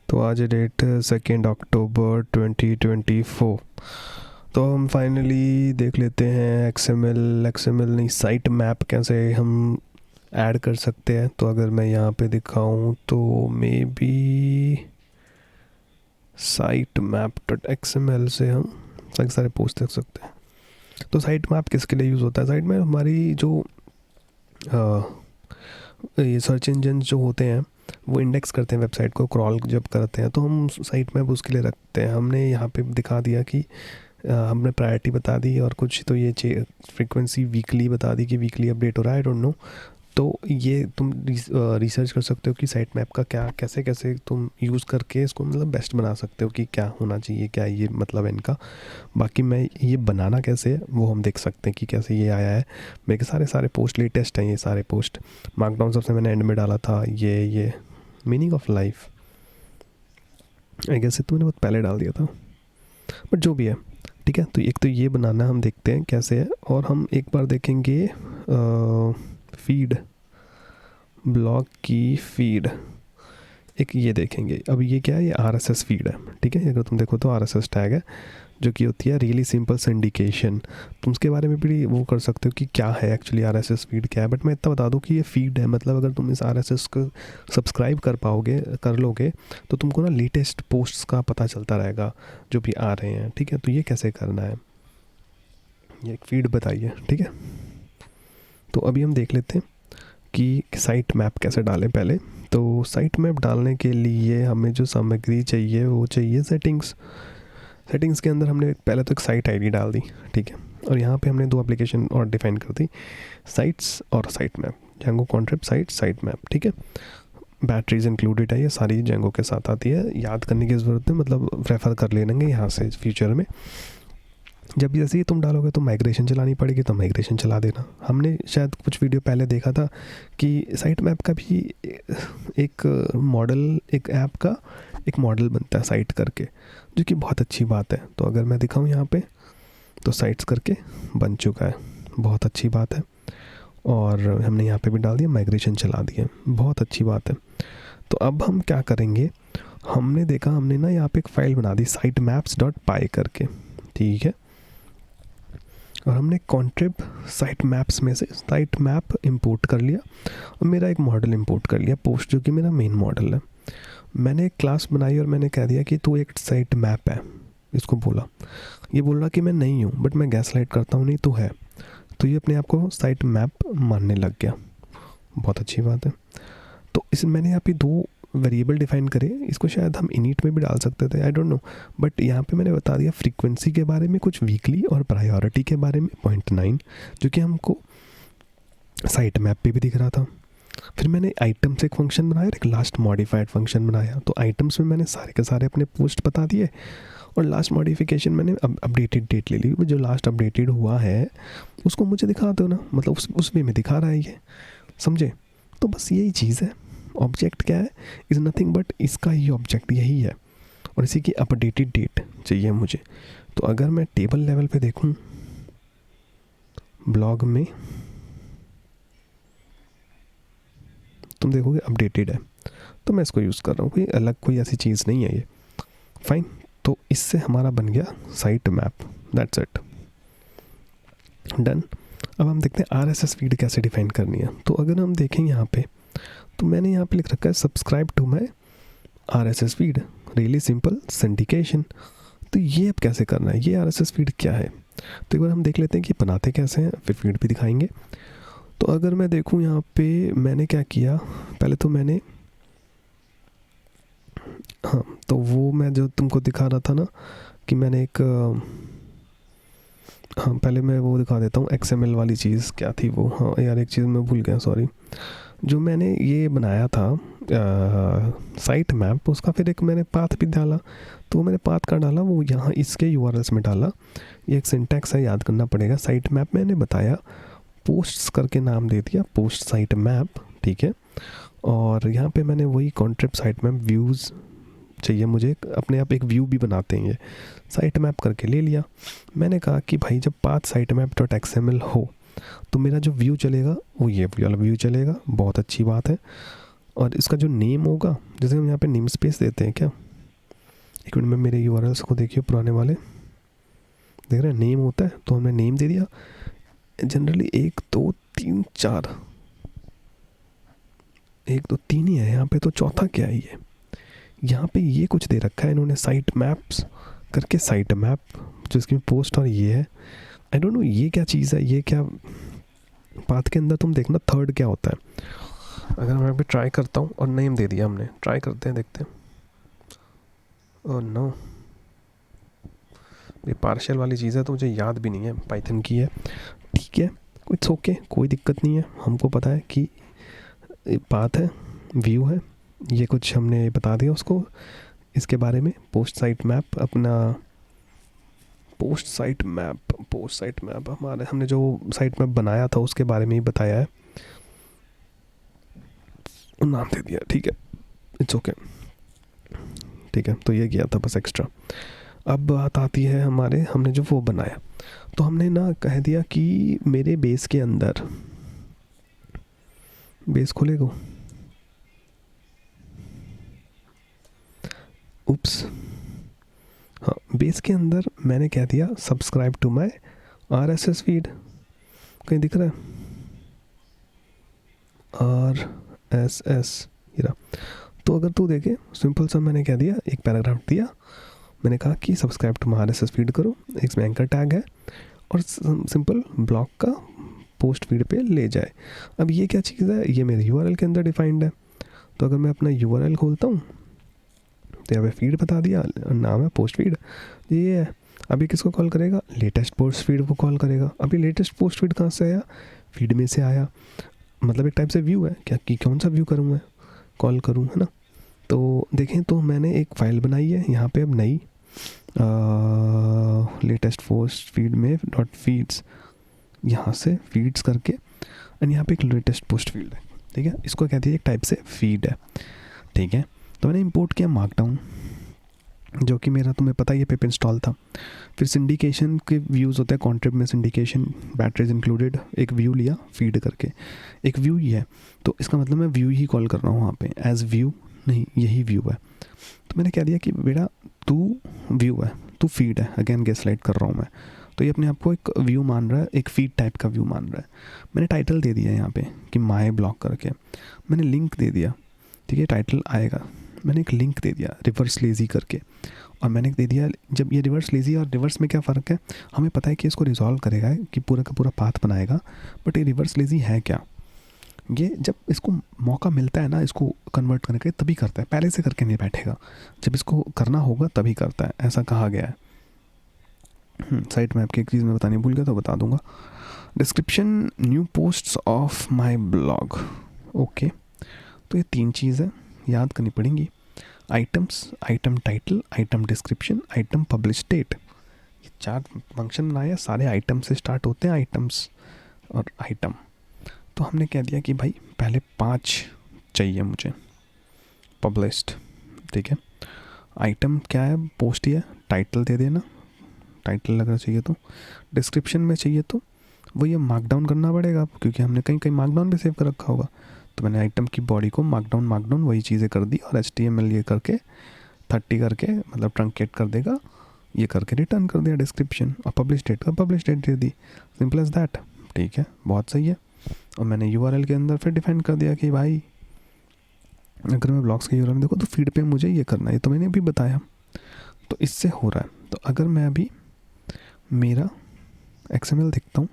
तो आज डेट 2 अक्टूबर 2024। तो हम फाइनली देख लेते हैं एक्सएमएल नहीं, साइट मैप कैसे हम ऐड कर सकते हैं। तो अगर मैं यहाँ पे दिखाऊँ तो may be site map dot XML से हम सारे पोस्ट देख सकते हैं। तो साइट मैप किसके लिए यूज़ होता है? साइट मैप हमारी जो ये सर्च इंजन जो होते हैं वो इंडेक्स करते हैं वेबसाइट को, क्रॉल जब करते हैं तो हम साइट मैप उसके लिए रखते हैं। हमने यहाँ पे दिखा दिया कि हमने प्रायोरिटी बता दी और कुछ तो ये फ्रीक्वेंसी वीकली बता दी कि वीकली अपडेट हो रहा है, आई डोंट नो। तो ये तुम रिसर्च कर सकते हो कि साइट मैप का क्या कैसे कैसे तुम यूज़ करके इसको मतलब बेस्ट बना सकते हो कि क्या होना चाहिए, क्या ये मतलब है इनका। बाकी मैं ये बनाना कैसे है वो हम देख सकते हैं कि कैसे ये आया है। मेरे सारे पोस्ट लेटेस्ट हैं, ये सारे पोस्ट मार्कडाउन सबसे मैंने एंड में डाला था। ये meaning of life I guess तो मैंने बहुत पहले डाल दिया था, बट जो भी है ठीक है। तो एक तो ये बनाना हम देखते हैं कैसे है, और हम एक बार देखेंगे फीड, ब्लॉग की फीड एक ये देखेंगे। अब ये क्या है? ये RSS फीड है, ठीक है। अगर तुम देखो तो RSS टैग है जो कि होती है रियली सिंपल सिंडिकेशन। तुम उसके बारे में भी वो कर सकते हो कि क्या है एक्चुअली RSS फीड क्या है, बट मैं इतना बता दूं कि ये फीड है। मतलब अगर तुम इस RSS को सब्सक्राइब कर लोगे तो तुमको ना लेटेस्ट पोस्ट्स का पता चलता रहेगा जो भी आ रहे हैं, ठीक है। तो ये कैसे करना है, ये एक फीड बताइए, ठीक है। तो अभी हम देख लेते हैं कि साइट मैप कैसे डालें पहले। तो साइट मैप डालने के लिए हमें जो सामग्री चाहिए वो चाहिए सेटिंग्स के अंदर हमने पहले तो एक साइट आईडी डाल दी, ठीक है। और यहाँ पे हमने दो एप्लीकेशन और डिफाइन कर दी, साइट्स और site map, Django contract site map, ठीक है। बैटरीज इंक्लूडेड है, ये सारी जेंगो के साथ आती है, याद करने की ज़रूरत है, मतलब रेफ़र कर लेंगे यहाँ से फ्यूचर में। जब जैसे ही तुम डालोगे तो माइग्रेशन चलानी पड़ेगी, तो माइग्रेशन चला देना। हमने शायद कुछ वीडियो पहले देखा था कि साइट मैप का भी एक मॉडल, एक ऐप का एक मॉडल बनता है साइट करके, जो कि बहुत अच्छी बात है। तो अगर मैं दिखाऊं यहाँ पे तो साइट्स करके बन चुका है, बहुत अच्छी बात है। और हमने यहाँ पे भी डाल दिया, माइग्रेशन चला दिया, बहुत अच्छी बात है। तो अब हम क्या करेंगे, हमने देखा हमने ना यहाँ पे एक फ़ाइल बना दी sitemaps.py करके, ठीक है। और हमने कॉन्ट्रिब साइट मैप्स में से साइट मैप इंपोर्ट कर लिया और मेरा एक मॉडल इंपोर्ट कर लिया पोस्ट, जो कि मेरा मेन मॉडल है। मैंने एक क्लास बनाई और मैंने कह दिया कि तू एक साइट मैप है, इसको बोला। ये बोल रहा कि मैं नहीं हूँ, बट मैं गैस लाइट करता हूँ, नहीं तो है। तो ये अपने आप को साइट मैप मानने लग गया, बहुत अच्छी बात है। तो इस मैंने यहाँ पे दो वेरिएबल डिफाइन करे, इसको शायद हम इनिट में भी डाल सकते थे, आई डोंट नो। बट यहाँ पे मैंने बता दिया फ्रीक्वेंसी के बारे में कुछ वीकली, और प्रायोरिटी के बारे में 0.9, जो कि हमको साइट मैप पे भी दिख रहा था। फिर मैंने आइटम्स एक फंक्शन बनाया और एक लास्ट मॉडिफाइड फंक्शन बनाया। तो आइटम्स में मैंने सारे के सारे अपने पोस्ट बता दिए, और लास्ट मॉडिफिकेशन मैंने अपडेटेड डेट ले ली। जो लास्ट अपडेटेड हुआ है उसको मुझे दिखा दो ना, मतलब उस वे में दिखा रहा है ये, समझे। तो बस यही चीज़ है। ऑब्जेक्ट क्या है, इज़ नथिंग बट इसका ही ऑब्जेक्ट यही है, और इसी की अपडेटेड डेट चाहिए मुझे। तो अगर मैं टेबल लेवल पे देखूं ब्लॉग में, तुम देखोगे अपडेटेड है, तो मैं इसको यूज़ कर रहा हूँ, कोई अलग कोई ऐसी चीज़ नहीं है ये, फाइन। तो इससे हमारा बन गया site map, that's it, done. अब हम देखते हैं RSS फीड कैसे डिफाइन करनी है। तो अगर हम देखें यहाँ पे, तो मैंने यहाँ पे लिख रखा है subscribe to my RSS feed, really simple syndication. तो ये अब कैसे करना है, ये RSS फीड क्या है, तो एक बार हम देख लेते हैं कि बनाते कैसे हैं, फिर फीड भी दिखाएंगे। तो अगर मैं देखूँ यहाँ पे मैंने क्या किया, पहले तो मैंने हाँ, तो वो मैं जो तुमको दिखा रहा था ना कि मैंने एक हाँ, पहले मैं वो दिखा देता हूँ XML वाली चीज़ क्या थी वो। हाँ यार, एक चीज़ मैं भूल गया, सॉरी। जो मैंने ये बनाया था साइट मैप, उसका फिर एक मैंने पाथ भी डाला। तो मैंने पाथ का डाला वो यहाँ इसके URLs में डाला। ये एक सिंटैक्स है, याद करना पड़ेगा। साइट मैप मैंने बताया, पोस्ट्स करके नाम दे दिया, पोस्ट साइट मैप, ठीक है। और यहाँ पे मैंने वही कॉन्ट्रिब साइट मैप व्यूज़ चाहिए मुझे, अपने आप एक व्यू भी बनाते हैं, ये साइट मैप करके ले लिया। मैंने कहा कि भाई जब path site map dot XML हो तो मेरा जो व्यू चलेगा वो ये वाला व्यू चलेगा, बहुत अच्छी बात है। और इसका जो नेम होगा, जैसे हम यहाँ पे नेम स्पेस देते हैं क्या, एक मिनट में मेरे यूआरएल्स को देखिए पुराने वाले, देख रहे हैं नेम होता है, तो हमने नेम दे दिया। जनरली 1 2 3 4, 1 2 3 ही है यहाँ पे, तो चौथा क्या है ये, यहाँ पे ये कुछ दे रखा है इन्होंने साइट मैप्स करके, साइट मैप जो इसकी पोस्ट, और ये है आई डोंट नो ये क्या चीज़ है, ये क्या पाथ के अंदर तुम देखना थर्ड क्या होता है। अगर मैं अभी ट्राई करता हूँ और नेम दे दिया हमने, ट्राई करते हैं देखते हैं। ओह नो, ये पार्शियल वाली चीज़ है तो मुझे याद भी नहीं है, पाइथन की है। ठीक है, इट्स ओके, कोई दिक्कत नहीं है, हमको पता है कि पाथ है, व्यू है, ये कुछ हमने बता दिया उसको इसके बारे में। पोस्ट साइट मैप, अपना पोस्ट साइट मैप हमारे, हमने जो साइट मैप बनाया था उसके बारे में ही बताया है, नाम दे दिया। ठीक है, इट्स ओके, ठीक है। तो ये किया था बस एक्स्ट्रा। अब बात आती है हमारे, हमने जो वो बनाया, तो हमने ना कह दिया कि मेरे बेस के अंदर, बेस खोलेगा, उप्स, हाँ, बेस के अंदर मैंने कह दिया subscribe to my RSS feed, कहीं दिख रहा है RSS, ये रहा। तो अगर तू देखे, सिंपल सा मैंने कह दिया, एक पैराग्राफ दिया, मैंने कहा कि subscribe to my RSS feed करो, इसमें एंकर टैग है, और सिंपल ब्लॉग का पोस्ट फीड पे ले जाए। अब ये क्या चीज़ है, ये मेरे URL के अंदर डिफाइंड है। तो अगर मैं अपना URL खोलता हूँ तो यहाँ पे फीड बता दिया, नाम है पोस्ट फीड, ये है। अभी किसको कॉल करेगा, लेटेस्ट पोस्ट फीड को कॉल करेगा। अभी लेटेस्ट पोस्ट फीड कहाँ से आया, फीड में से आया, मतलब एक टाइप से व्यू है क्या, कि कौन सा व्यू करूँ मैं, कॉल करूँ, है ना। तो देखें, तो मैंने एक फ़ाइल बनाई है यहाँ पे, अब नई, लेटेस्ट पोस्ट फीड में डॉट फीड्स, यहाँ से फीड्स करके, एंड यहाँ पे एक लेटेस्ट पोस्ट फील्ड है, ठीक है। इसको कहते हैं एक टाइप से फीड है, ठीक है। तो मैंने इंपोर्ट किया मार्कडाउन, जो कि मेरा तुम्हें पता ही है पिप इंस्टॉल था। फिर सिंडिकेशन के व्यूज़ होते हैं, कॉन्ट्रिब में सिंडिकेशन, बैटरीज इंक्लूडेड, एक व्यू लिया फीड करके, एक व्यू ही है, तो इसका मतलब मैं व्यू ही कॉल कर रहा हूँ वहाँ पे, एज व्यू नहीं, यही व्यू है। तो मैंने कह दिया कि बेटा तू व्यू है, तू फीड है, अगेन गेस लाइट कर रहा हूँ मैं, तो ये अपने आप को एक व्यू मान रहा है, एक फीड टाइप का व्यू मान रहा है। मैंने टाइटल दे दिया यहाँ पे कि माय ब्लॉग करके, मैंने लिंक दे दिया, ठीक है, टाइटल आएगा। मैंने एक लिंक दे दिया रिवर्स लेज़ी करके, और मैंने दे दिया, जब ये रिवर्स लेज़ी और रिवर्स में क्या फ़र्क है, हमें पता है कि इसको रिजॉल्व करेगा, कि पूरा का पूरा पाथ बनाएगा, बट ये रिवर्स लेज़ी है क्या, ये जब इसको मौका मिलता है ना इसको कन्वर्ट करने का, तभी करता है, पहले से करके नहीं बैठेगा, जब इसको करना होगा तभी करता है, ऐसा कहा गया है। साइट मैप की एक चीज़ मैं बतानी भूल गया, तो बता दूंगा। Description, new posts of my blog, okay. तो ये 3 चीज़ है, याद करनी पड़ेंगी। Items, item title, item description, item publish date, ये 4 फंक्शन बनाए, सारे आइटम से स्टार्ट होते हैं, आइटम्स और आइटम। तो हमने कह दिया कि भाई पहले 5 चाहिए मुझे पब्लिश्ड, ठीक है। आइटम क्या है, पोस्ट ही है, टाइटल दे देना, टाइटल लगना चाहिए, तो डिस्क्रिप्शन में चाहिए तो वो ये मार्कडाउन करना पड़ेगा, क्योंकि हमने कहीं कहीं मार्कडाउन भी सेव कर रखा होगा। तो मैंने आइटम की बॉडी को मार्कडाउन वही चीज़ें कर दी, और HTML ये करके 30 करके, मतलब ट्रंकेट कर देगा, ये करके रिटर्न कर दिया डिस्क्रिप्शन, और पब्लिश डेट का पब्लिश डेट दे दी, सिंपल एज दैट, ठीक है, बहुत सही है। और मैंने URL के अंदर फिर डिफाइन कर दिया कि भाई अगर मैं ब्लॉग्स के URL देखो तो फीड पे मुझे ये करना है, तो मैंने भी बताया, तो इससे हो रहा है। तो अगर मैं अभी मेरा XML देखता हूँ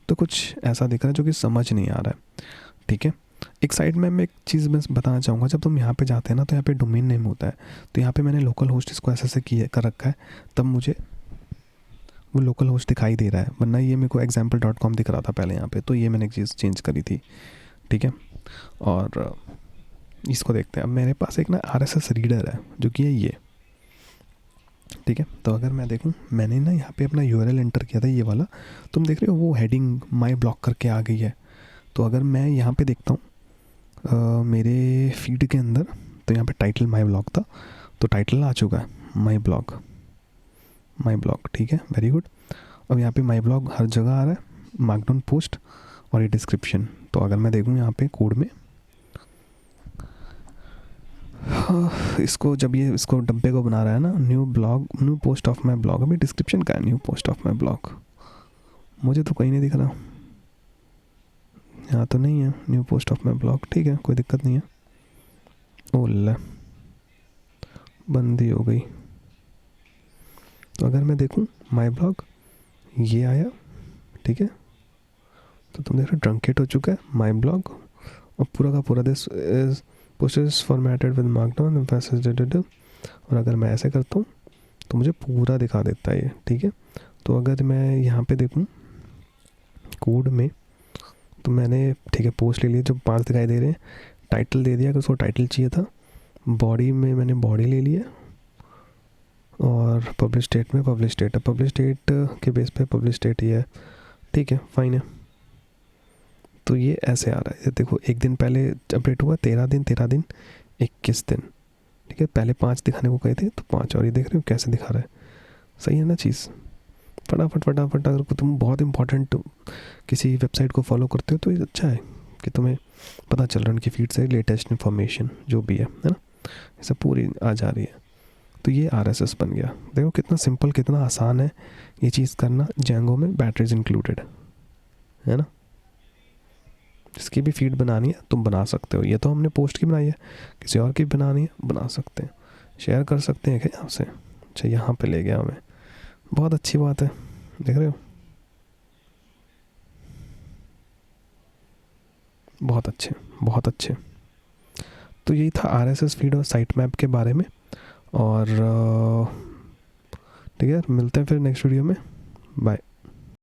तो कुछ ऐसा दिख रहा है जो कि समझ नहीं आ रहा है, ठीक है। एक साइड में मैं एक चीज़ मैं बताना चाहूँगा, जब तुम यहाँ पे जाते हैं ना तो यहाँ पे डोमेन नेम होता है, तो यहाँ पे मैंने लोकल होस्ट इसको ऐसे किया कर रखा है, तब मुझे वो लोकल होस्ट दिखाई दे रहा है, वरना ये मेरे को example.com दिख रहा था पहले यहाँ पे, तो ये मैंने एक चीज़ चेंज करी थी, ठीक है। और इसको देखते हैं, अब मेरे पास एक ना RSS रीडर है जो कि है ये, ठीक है। तो अगर मैं देखूं, मैंने ना यहाँ पे अपना URL एंटर किया था, ये वाला तुम देख रहे हो, वो हेडिंग माय ब्लॉग करके आ गई है। तो अगर मैं यहाँ पे देखता हूँ मेरे फीड के अंदर, तो यहाँ पे टाइटल माय ब्लॉग था, तो टाइटल आ चुका है माय ब्लॉग, ठीक है, वेरी गुड। अब यहाँ पे माय ब्लॉग हर जगह आ रहा है, मार्कडाउन पोस्ट और ये डिस्क्रिप्शन। तो अगर मैं देखूँ यहाँ पे कोड में, हाँ, इसको जब ये इसको डब्बे को बना रहा है ना, new blog, new post of my blog, अभी डिस्क्रिप्शन का है new post of my blog, मुझे तो कहीं नहीं दिख रहा, यहाँ तो नहीं है new post of my blog. ठीक है, कोई दिक्कत नहीं है। ओला बंदी हो गई। तो अगर मैं देखूँ माई ब्लॉग, ये आया, ठीक है, तो तुम देख रहे हो ट्रंकेट हो चुका है माई ब्लॉग, और पूरा का पूरा this is post is formatted with markdown और अगर मैं ऐसे करता हूँ तो मुझे पूरा दिखा देता है ये। ठीक है, तो अगर मैं यहाँ पे देखूँ कोड में, तो मैंने ठीक है पोस्ट ले ली, जो 5 दिखाई दे रहे हैं, टाइटल दे दिया कि उसको टाइटल चाहिए था, बॉडी में मैंने बॉडी ले लिया, और पब्लिश डेट में पब्लिश डेट है, पब्लिश डेट के बेस पे पब्लिश डेट ये है। ठीक है, फाइन है। तो ये ऐसे आ रहा है, ये देखो एक दिन पहले अपडेट हुआ, 13 दिन 21 दिन। ठीक है, पहले 5 दिखाने को कहे थे तो 5, और ये देख रहे हो कैसे दिखा रहा है। सही है ना चीज़। फटाफट फटाफट, अगर तुम बहुत इंपॉर्टेंट किसी वेबसाइट को फॉलो करते हो तो ये अच्छा है कि तुम्हें पता चल रहा है उनकी फीड से लेटेस्ट इन्फॉर्मेशन जो भी है ना, ये सब पूरी आ जा रही है। तो ये RSS बन गया। देखो कितना सिंपल, कितना आसान है ये चीज़ करना। Django में बैटरीज इंक्लूडेड है ना, जिसकी भी फीड बनानी है तुम बना सकते हो। ये तो हमने पोस्ट की बनाई है, किसी और की बनानी है बना सकते हैं, शेयर कर सकते हैं क्या यहाँ से। अच्छा, यहाँ पे ले गया हमें, बहुत अच्छी बात है। देख रहे हो, बहुत अच्छे बहुत अच्छे। तो यही था RSS फीड और साइट मैप के बारे में। और ठीक है, मिलते हैं फिर नेक्स्ट वीडियो में। बाय।